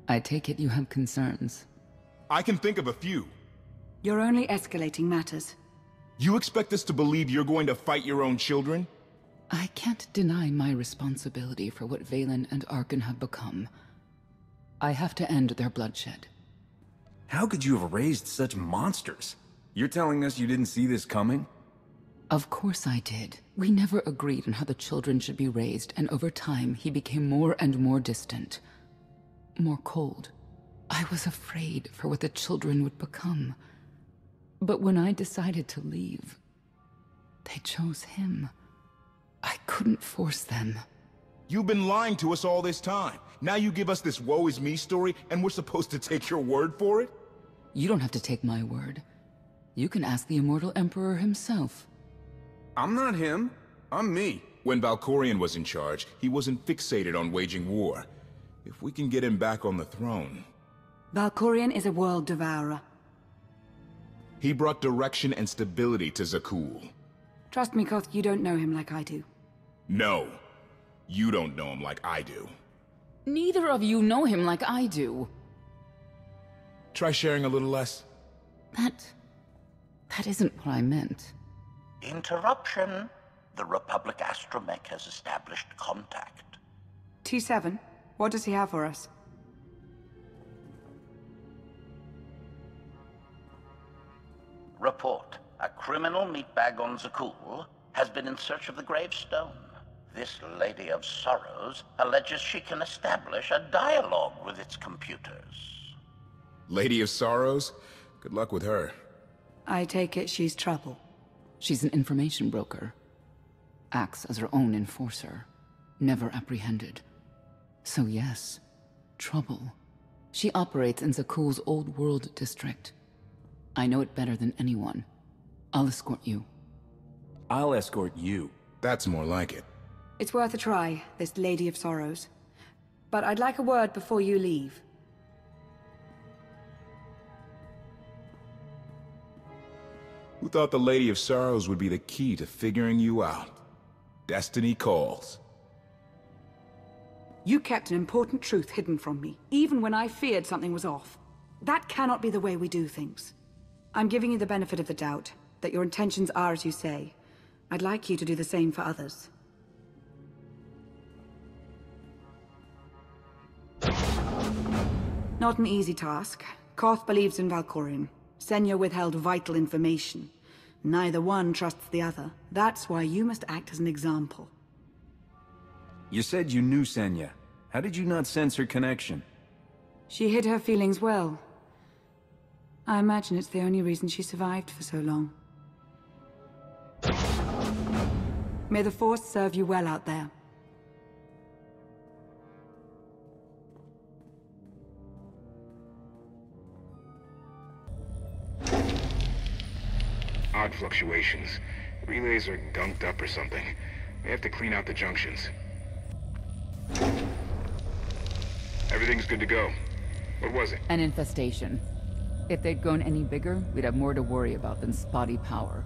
I take it you have concerns. I can think of a few. You're only escalating matters. You expect us to believe you're going to fight your own children? I can't deny my responsibility for what Valen and Arkan have become. I have to end their bloodshed. How could you have raised such monsters? You're telling us you didn't see this coming? Of course I did. We never agreed on how the children should be raised, and over time he became more and more distant. More cold. I was afraid for what the children would become. But when I decided to leave, they chose him. I couldn't force them. You've been lying to us all this time. Now you give us this woe is me story, and we're supposed to take your word for it? You don't have to take my word. You can ask the Immortal Emperor himself. I'm not him. I'm me. When Valkorion was in charge, he wasn't fixated on waging war. If we can get him back on the throne... Valkorion is a world devourer. He brought direction and stability to Zakul. Trust me, Koth, you don't know him like I do. No. You don't know him like I do. Neither of you know him like I do. Try sharing a little less. That isn't what I meant. Interruption. The Republic astromech has established contact. T7, what does he have for us? Report. A criminal meatbag on Zakul has been in search of the gravestone. This Lady of Sorrows alleges she can establish a dialogue with its computers. Lady of Sorrows? Good luck with her. I take it she's trouble. She's an information broker. Acts as her own enforcer. Never apprehended. So yes, trouble. She operates in Zakul's Old World district. I know it better than anyone. I'll escort you. I'll escort you. That's more like it. It's worth a try, this Lady of Sorrows. But I'd like a word before you leave. Who thought the Lady of Sorrows would be the key to figuring you out? Destiny calls. You kept an important truth hidden from me, even when I feared something was off. That cannot be the way we do things. I'm giving you the benefit of the doubt, that your intentions are as you say. I'd like you to do the same for others. Not an easy task. Koth believes in Valkorion. Senya withheld vital information. Neither one trusts the other. That's why you must act as an example. You said you knew Senya. How did you not sense her connection? She hid her feelings well. I imagine it's the only reason she survived for so long. May the Force serve you well out there. Odd fluctuations. Relays are gunked up or something. We have to clean out the junctions. Everything's good to go. What was it? An infestation. If they'd grown any bigger, we'd have more to worry about than spotty power.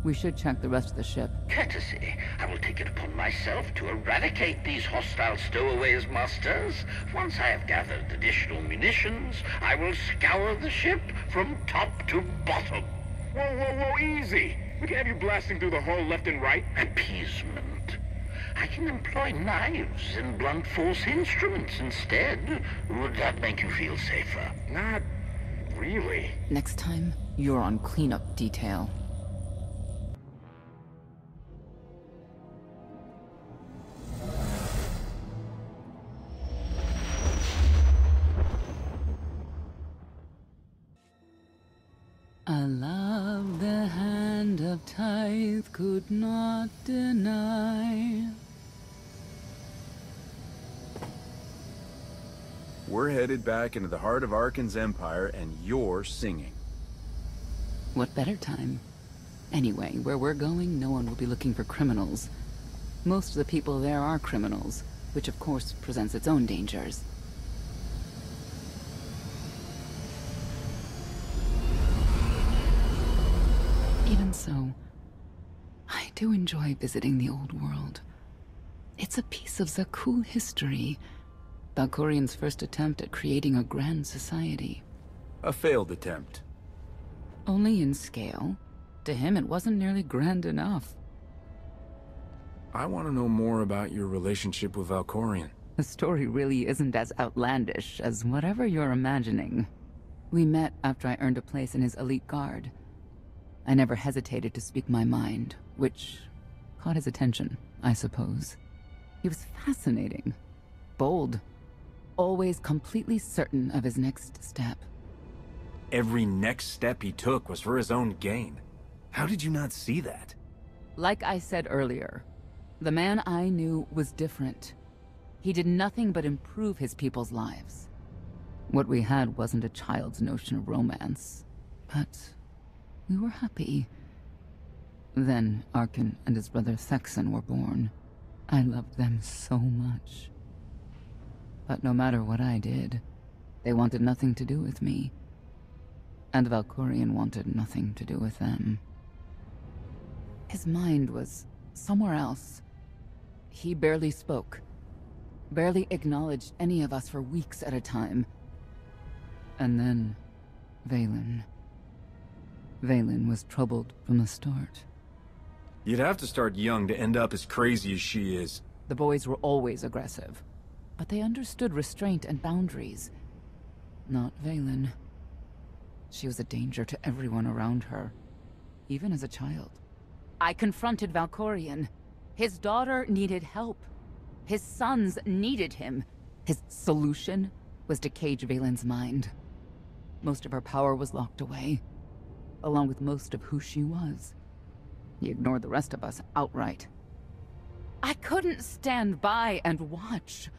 We should check the rest of the ship. Courtesy. I will take it upon myself to eradicate these hostile stowaways, masters. Once I have gathered additional munitions, I will scour the ship from top to bottom. Whoa, easy! We can have you blasting through the hull left and right. Appeasement. I can employ knives and blunt force instruments instead. Would that make you feel safer? Not really. Next time, you're on cleanup detail. A love the hand of Tithe could not deny. We're headed back into the heart of Arkan's empire, and you're singing. What better time? Anyway, where we're going, no one will be looking for criminals. Most of the people there are criminals, which of course presents its own dangers. Even so, I do enjoy visiting the old world. It's a piece of Zakul history, Valkorian's first attempt at creating a grand society. A failed attempt. Only in scale. To him, it wasn't nearly grand enough. I want to know more about your relationship with Valkorian. The story really isn't as outlandish as whatever you're imagining. We met after I earned a place in his elite guard. I never hesitated to speak my mind, which caught his attention, I suppose. He was fascinating, bold, always completely certain of his next step. Every next step he took was for his own gain. How did you not see that? Like I said earlier, the man I knew was different. He did nothing but improve his people's lives. What we had wasn't a child's notion of romance, but we were happy. Then Arkin and his brother Thexan were born. I loved them so much. But no matter what I did, they wanted nothing to do with me. And Valkorian wanted nothing to do with them. His mind was somewhere else. He barely spoke, barely acknowledged any of us for weeks at a time. And then, Vaylin. Vaylin was troubled from the start. You'd have to start young to end up as crazy as she is. The boys were always aggressive, but they understood restraint and boundaries. Not Vaylin. She was a danger to everyone around her, even as a child. I confronted Valkorian. His daughter needed help. His sons needed him. His solution was to cage Vaylin's mind. Most of her power was locked away, along with most of who she was. He ignored the rest of us outright. I couldn't stand by and watch.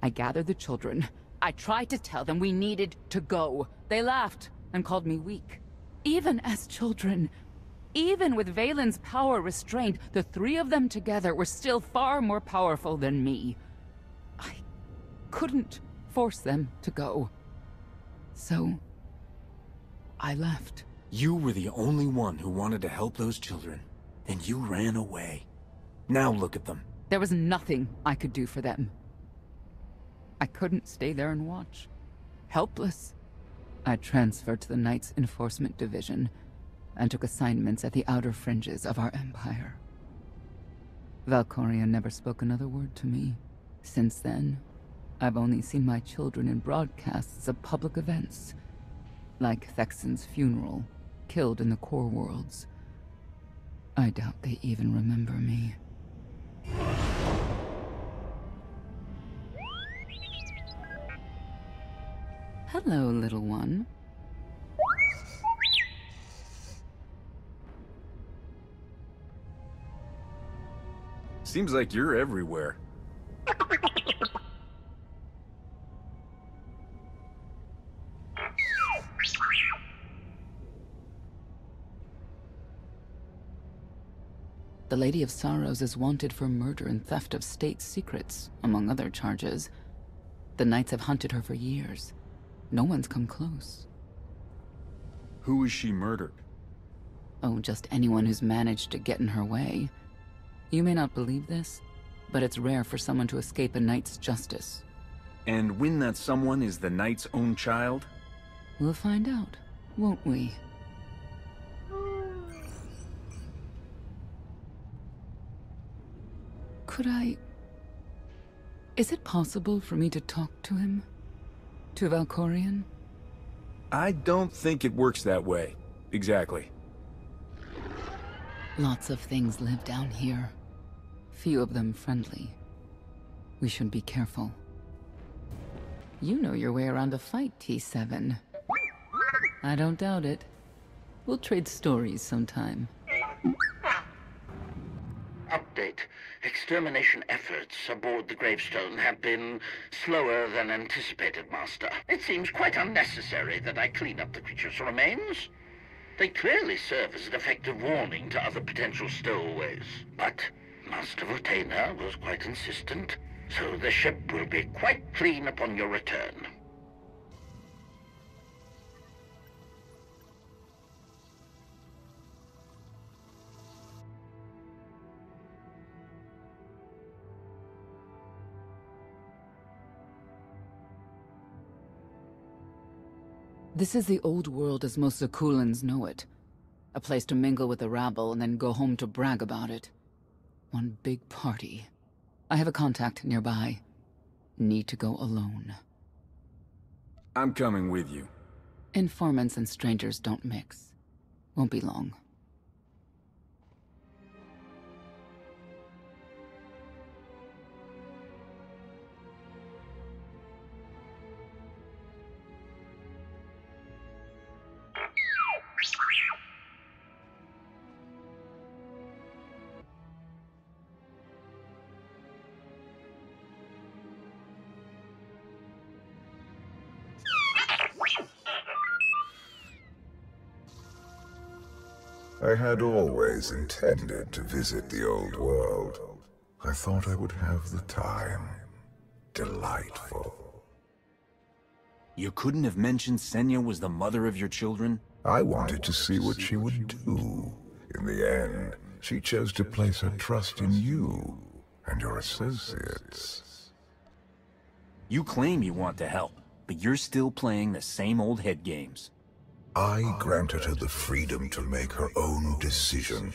I gathered the children. I tried to tell them we needed to go. They laughed and called me weak. Even as children, even with Vaylin's power restrained, the three of them together were still far more powerful than me. I couldn't force them to go. So, I left. You were the only one who wanted to help those children, and you ran away. Now look at them. There was nothing I could do for them. I couldn't stay there and watch. Helpless. I transferred to the Knights Enforcement Division and took assignments at the outer fringes of our empire. Valkorian never spoke another word to me. Since then, I've only seen my children in broadcasts of public events, like Thexan's funeral, killed in the core worlds. I doubt they even remember me. Hello, little one. Seems like you're everywhere. The Lady of Sorrows is wanted for murder and theft of state secrets, among other charges. The Knights have hunted her for years. No one's come close. Who is she murdered? Oh, just anyone who's managed to get in her way. You may not believe this, but it's rare for someone to escape a knight's justice. And when that someone is the knight's own child? We'll find out, won't we? Could I... Is it possible for me to talk to him? To Valkorian? I don't think it works that way. Exactly. Lots of things live down here. Few of them friendly. We should be careful. You know your way around a fight, T7. I don't doubt it. We'll trade stories sometime. Update. Extermination efforts aboard the gravestone have been slower than anticipated, Master. It seems quite unnecessary that I clean up the creature's remains. They clearly serve as an effective warning to other potential stowaways. But Master Votena was quite insistent, so the ship will be quite clean upon your return. This is the old world as most Zakulans know it. A place to mingle with the rabble and then go home to brag about it. One big party. I have a contact nearby. Need to go alone. I'm coming with you. Informants and strangers don't mix. Won't be long. I had always intended to visit the old world. I thought I would have the time. Delightful. You couldn't have mentioned Senya was the mother of your children? I wanted to see what she would do. In the end, she chose to place her trust in you and your associates. You claim you want to help, but you're still playing the same old head games. I granted her the freedom to make her own decision,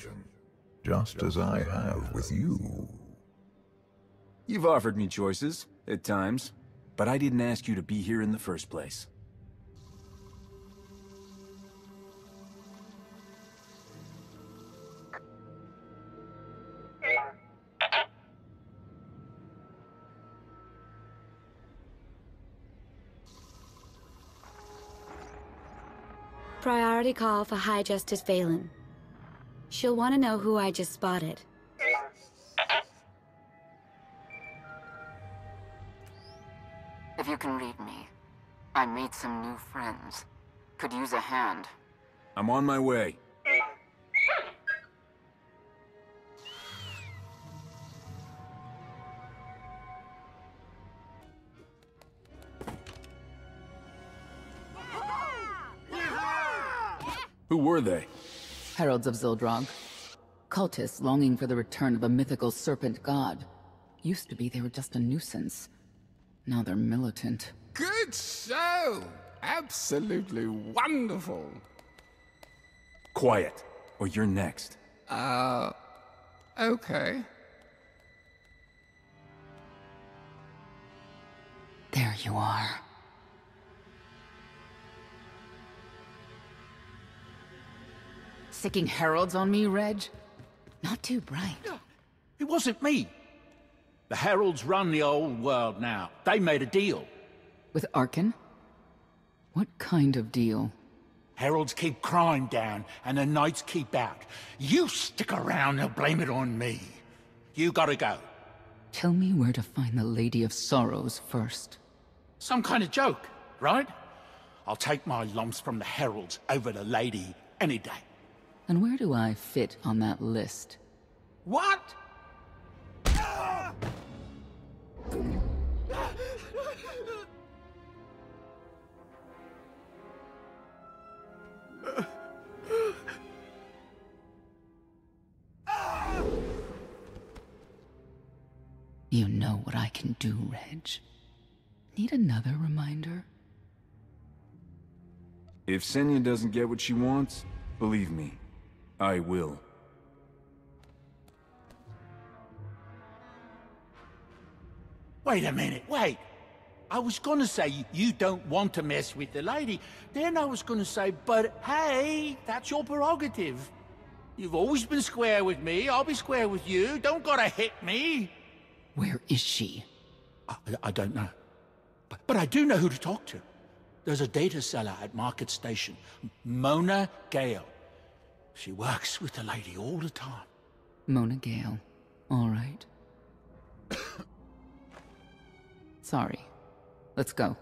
just as I have with you. You've offered me choices, at times, but I didn't ask you to be here in the first place. Priority call for High Justice VII. She'll want to know who I just spotted. If you can read me, I made some new friends. Could use a hand. I'm on my way. Who were they? Heralds of Zildrog. Cultists longing for the return of a mythical serpent god. Used to be they were just a nuisance. Now they're militant. Good show! Absolutely wonderful. Quiet, or you're next. Okay. There you are. Sicking heralds on me, Reg? Not too bright. It wasn't me. The Heralds run the old world now. They made a deal. With Arkin? What kind of deal? Heralds keep crime down, and the Knights keep out. You stick around, they'll blame it on me. You gotta go. Tell me where to find the Lady of Sorrows first. Some kind of joke, right? I'll take my lumps from the Heralds over the Lady any day. And where do I fit on that list? What? You know what I can do, Reg. Need another reminder? If Senya doesn't get what she wants, believe me, I will. Wait a minute, wait. I was gonna say you don't want to mess with the lady. Then I was gonna say, but hey, that's your prerogative. You've always been square with me, I'll be square with you. Don't gotta hit me. Where is she? I don't know. But I do know who to talk to. There's a data seller at Market Station, Mona Gale. She works with the lady all the time. Mona Gale. All right. Sorry. Let's go.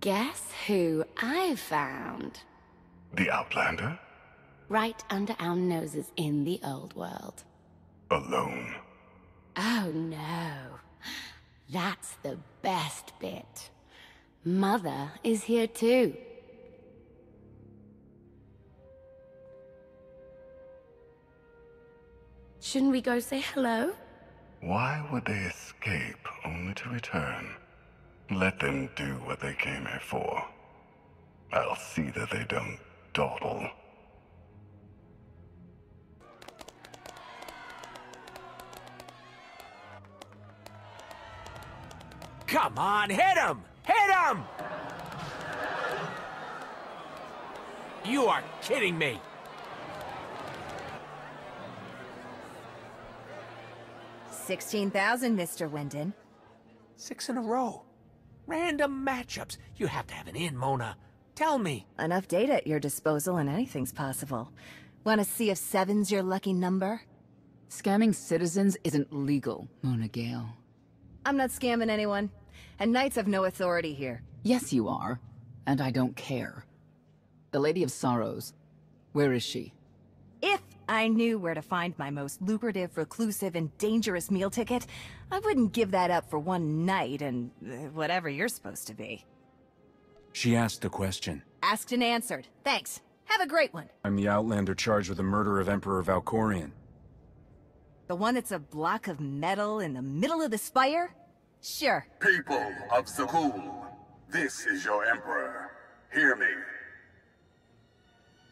Guess who I found? The Outlander? Right under our noses in the old world. Alone. Oh no. That's the best bit. Mother is here too. Shouldn't we go say hello? Why would they escape only to return? Let them do what they came here for. I'll see that they don't dawdle. Come on, hit him! Hit him! You are kidding me! $16,000, Mr. Wyndon. 6 in a row. Random matchups. You have to have an in, Mona. Tell me. Enough data at your disposal and anything's possible. Want to see if 7's your lucky number? Scamming citizens isn't legal, Mona Gale. I'm not scamming anyone. And Knights have no authority here. Yes, you are. And I don't care. The Lady of Sorrows. Where is she? If I knew where to find my most lucrative, reclusive, and dangerous meal ticket, I wouldn't give that up for one night and whatever you're supposed to be. She asked a question. Asked and answered. Thanks. Have a great one. I'm the Outlander charged with the murder of Emperor Valkorion. The one that's a block of metal in the middle of the spire? Sure. People of Zakul, this is your Emperor. Hear me.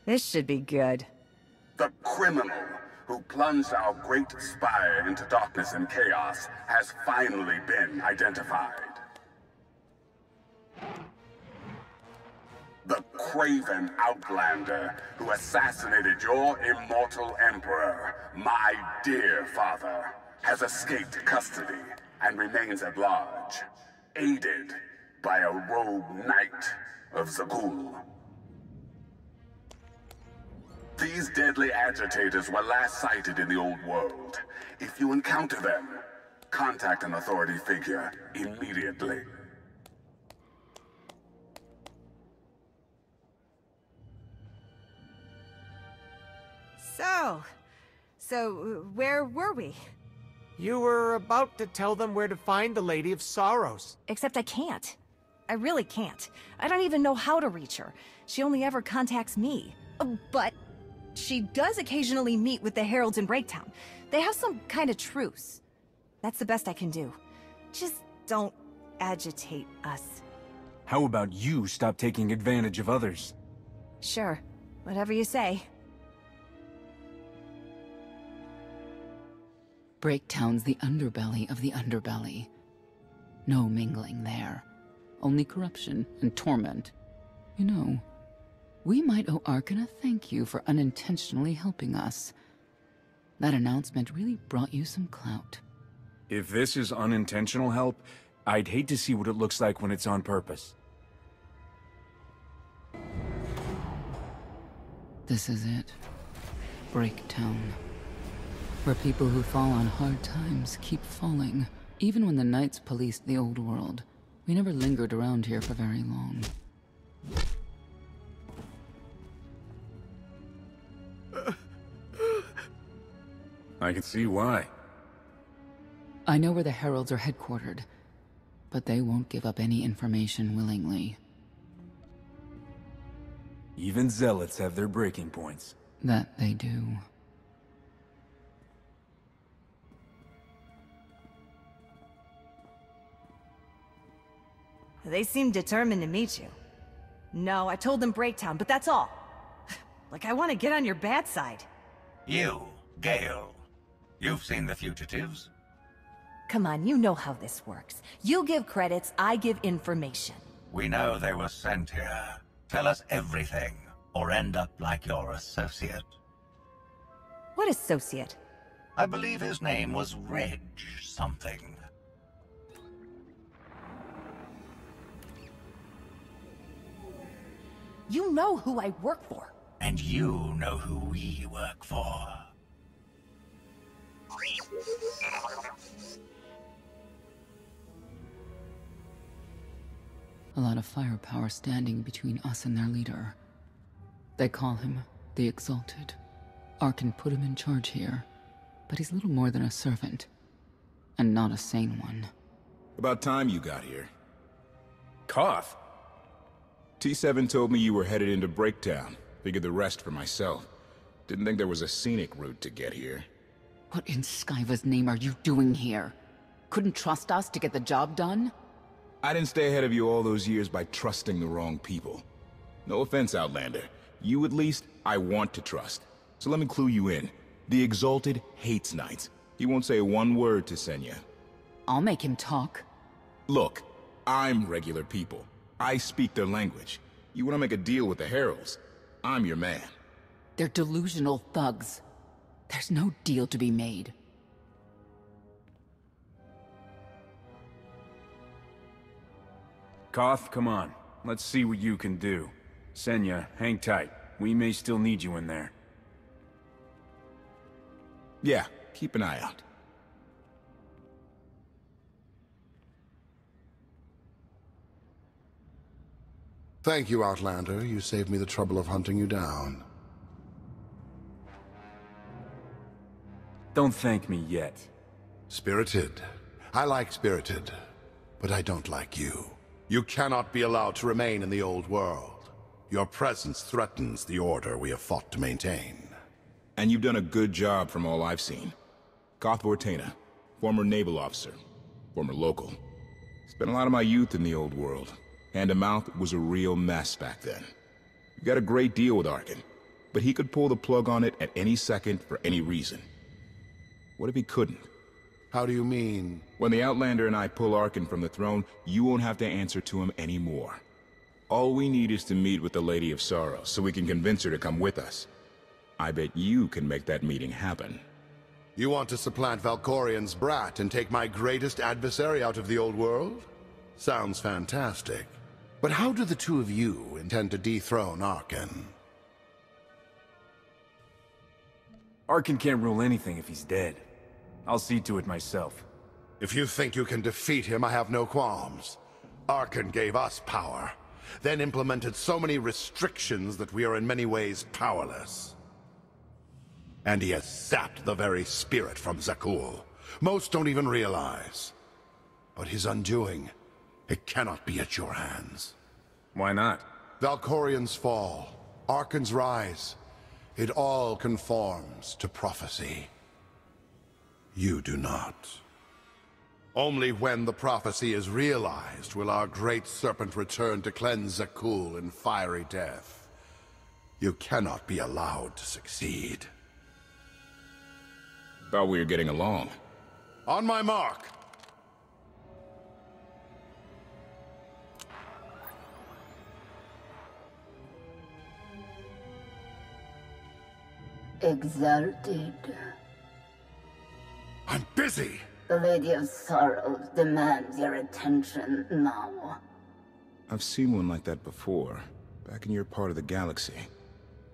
This should be good. The criminal who plunged our great spire into darkness and chaos has finally been identified. The craven Outlander who assassinated your immortal Emperor, my dear father, has escaped custody and remains at large, aided by a rogue knight of Zakul. These deadly agitators were last sighted in the old world. If you encounter them, contact an authority figure immediately. So where were we? You were about to tell them where to find the Lady of Sorrows. Except I can't. I really can't. I don't even know how to reach her. She only ever contacts me. But she does occasionally meet with the Heralds in Breaktown. They have some kind of truce. That's the best I can do. Just don't agitate us. How about you stop taking advantage of others? Sure. Whatever you say. Breaktown's the underbelly of the underbelly. No mingling there. Only corruption and torment. You know, we might owe Arkan a thank you for unintentionally helping us. That announcement really brought you some clout. If this is unintentional help, I'd hate to see what it looks like when it's on purpose. This is it. Breaktown. Where people who fall on hard times keep falling. Even when the Knights policed the old world, we never lingered around here for very long. I can see why. I know where the Heralds are headquartered, but they won't give up any information willingly. Even zealots have their breaking points. That they do. They seem determined to meet you. No, I told them Breaktown, but that's all. Like I want to get on your bad side. You, Gale. You've seen the fugitives? Come on, you know how this works. You give credits, I give information. We know they were sent here. Tell us everything, or end up like your associate. What associate? I believe his name was Reg something. You know who I work for. And you know who we work for. A lot of firepower standing between us and their leader. They call him the Exalted. Arkan put him in charge here, but he's little more than a servant. And not a sane one. About time you got here. Cough? T7 told me you were headed into Breaktown. Figured the rest for myself. Didn't think there was a scenic route to get here. What in Skyva's name are you doing here? Couldn't trust us to get the job done? I didn't stay ahead of you all those years by trusting the wrong people. No offense, Outlander. You at least, I want to trust. So let me clue you in. The Exalted hates Knights. He won't say one word to Senya. I'll make him talk. Look, I'm regular people. I speak their language. You want to make a deal with the Heralds? I'm your man. They're delusional thugs. There's no deal to be made. Koth, come on. Let's see what you can do. Senya, hang tight. We may still need you in there. Yeah, keep an eye out. Thank you, Outlander. You saved me the trouble of hunting you down. Don't thank me yet. Spirited. I like Spirited, but I don't like you. You cannot be allowed to remain in the old world. Your presence threatens the order we have fought to maintain. And you've done a good job from all I've seen. Koth Vortena, former naval officer, former local. Spent a lot of my youth in the old world. Hand-to-mouth was a real mess back then. You got a great deal with Arkan, but he could pull the plug on it at any second for any reason. What if he couldn't? How do you mean? When the Outlander and I pull Arkan from the throne, you won't have to answer to him anymore. All we need is to meet with the Lady of Sorrows so we can convince her to come with us. I bet you can make that meeting happen. You want to supplant Valkorian's brat and take my greatest adversary out of the old world? Sounds fantastic. But how do the two of you intend to dethrone Arkan? Arkan can't rule anything if he's dead. I'll see to it myself. If you think you can defeat him, I have no qualms. Arkan gave us power, then implemented so many restrictions that we are in many ways powerless. And he has sapped the very spirit from Zakul. Most don't even realize. But his undoing, it cannot be at your hands. Why not? Valkorian's fall, Arkan's rise, it all conforms to prophecy. You do not. Only when the prophecy is realized will our great serpent return to cleanse Zakul in fiery death. You cannot be allowed to succeed. Thought we were getting along. On my mark! Exalted. I'm busy! The Lady of Sorrows demands your attention now. I've seen one like that before, back in your part of the galaxy.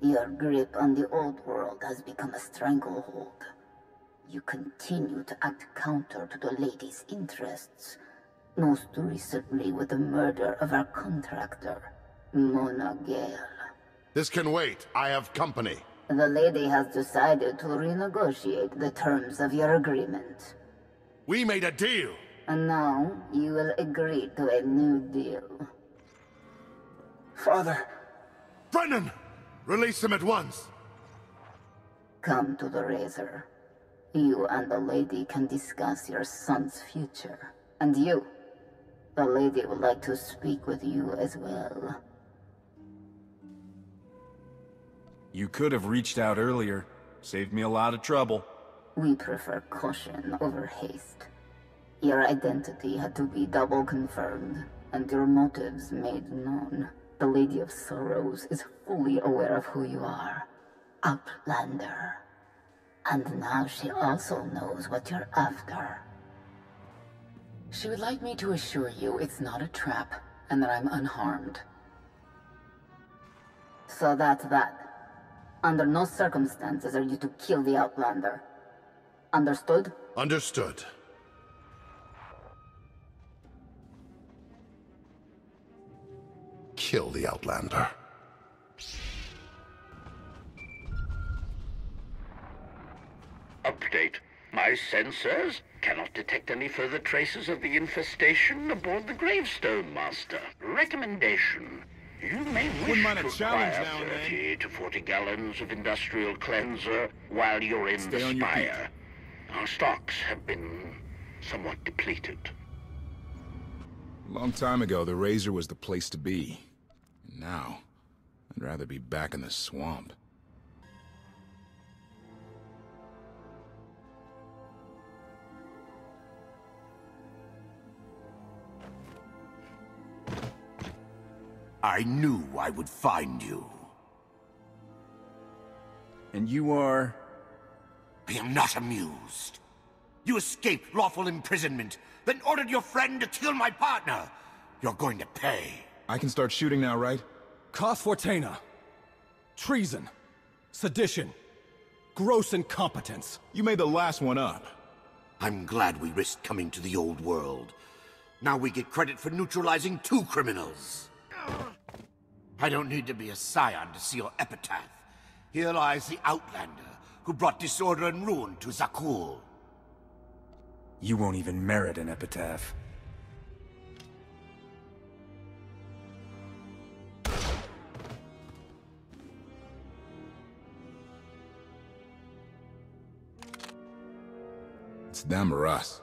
Your grip on the old world has become a stranglehold. You continue to act counter to the Lady's interests, most recently with the murder of our contractor, Mona Gale. This can wait. I have company. The Lady has decided to renegotiate the terms of your agreement. We made a deal! And now, you will agree to a new deal. Father! Brennan! Release him at once! Come to the Razor. You and the Lady can discuss your son's future. And you, the Lady would like to speak with you as well. You could have reached out earlier. Saved me a lot of trouble. We prefer caution over haste. Your identity had to be double confirmed, and your motives made known. The Lady of Sorrows is fully aware of who you are. Outlander. And now she also knows what you're after. She would like me to assure you it's not a trap, and that I'm unharmed. So that's that. Under no circumstances are you to kill the Outlander. Understood? Understood. Kill the Outlander. Update. My sensors cannot detect any further traces of the infestation aboard the Gravestone Master. Recommendation. You may wish to acquire 30 to 40 gallons of industrial cleanser while you're in the Spire. Our stocks have been somewhat depleted. A long time ago, the Razor was the place to be. Now, I'd rather be back in the swamp. I knew I would find you. And you are? I am not amused. You escaped lawful imprisonment, then ordered your friend to kill my partner. You're going to pay. I can start shooting now, right? Koth Fortena. Treason. Sedition. Gross incompetence. You made the last one up. I'm glad we risked coming to the old world. Now we get credit for neutralizing 2 criminals. I don't need to be a scion to see your epitaph. Here lies the Outlander, who brought disorder and ruin to Zakul. You won't even merit an epitaph. It's them or us.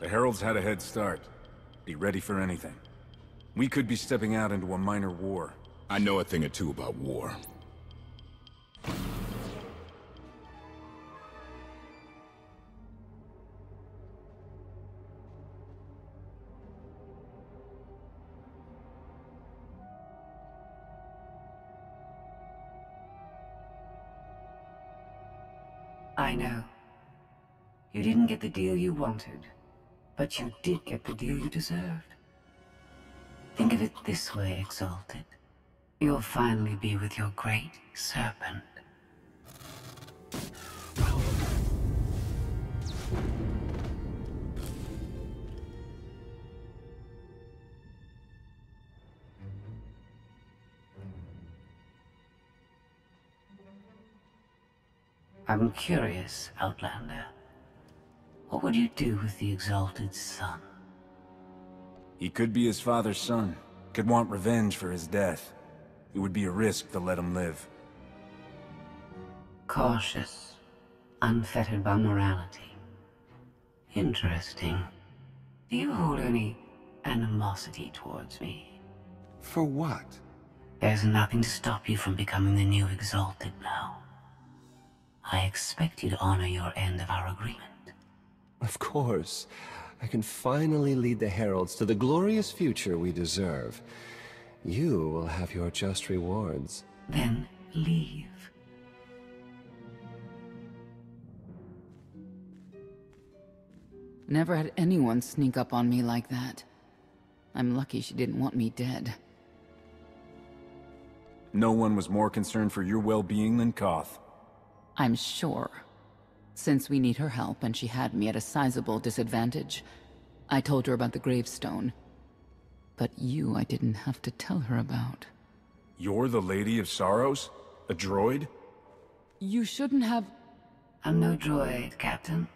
The Heralds had a head start. Be ready for anything. We could be stepping out into a minor war. I know a thing or two about war. I know. You didn't get the deal you wanted, but you did get the deal you deserved. Think of it this way, Exalted. You'll finally be with your great serpent. I'm curious, Outlander. What would you do with the Exalted's son? He could be his father's son. Could want revenge for his death. It would be a risk to let him live. Cautious, unfettered by morality. Interesting. Do you hold any animosity towards me? For what? There's nothing to stop you from becoming the new Exalted now. I expect you to honor your end of our agreement. Of course. I can finally lead the Heralds to the glorious future we deserve. You will have your just rewards. Then leave. Never had anyone sneak up on me like that. I'm lucky she didn't want me dead. No one was more concerned for your well-being than Koth. I'm sure. Since we need her help and she had me at a sizable disadvantage, I told her about the gravestone. But you I didn't have to tell her about. You're the Lady of Sorrows? A droid? You shouldn't have... I'm no droid, Captain.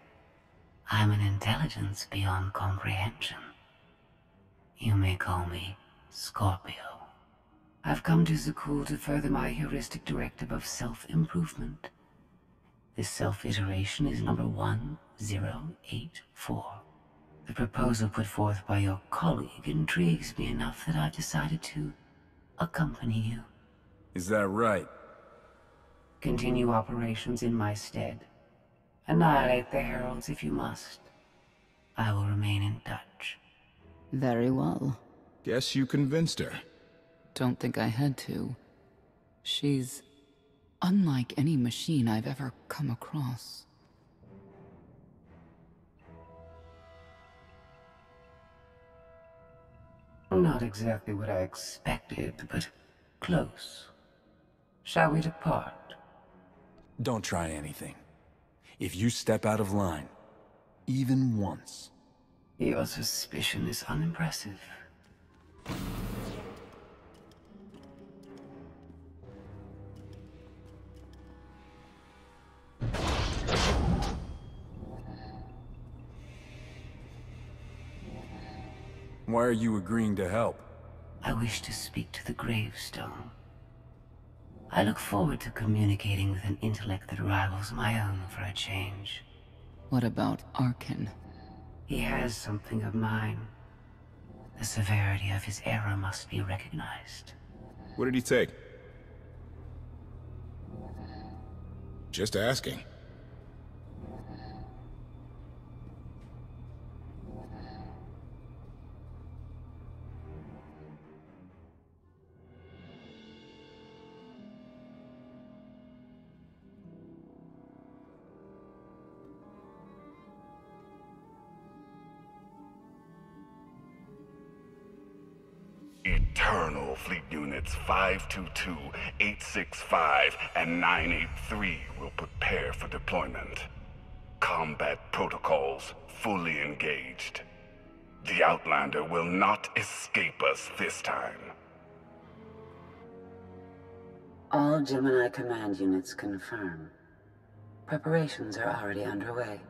I'm an intelligence beyond comprehension. You may call me Scorpio. I've come to Zakul to further my heuristic directive of self-improvement. This self-iteration is number 1084. The proposal put forth by your colleague intrigues me enough that I've decided to accompany you. Is that right? Continue operations in my stead. Annihilate the Heralds if you must. I will remain in touch. Very well. Guess you convinced her. Don't think I had to. She's unlike any machine I've ever come across. Not exactly what I expected, but close. Shall we depart? Don't try anything. If you step out of line, even once... Your suspicion is unimpressive. Why are you agreeing to help? I wish to speak to the gravestone. I look forward to communicating with an intellect that rivals my own for a change. What about Arkin? He has something of mine. The severity of his error must be recognized. What did he take? Just asking. Eternal Fleet Units 522, 865, and 983 will prepare for deployment. Combat protocols fully engaged. The Outlander will not escape us this time. All Gemini command units confirm. Preparations are already underway.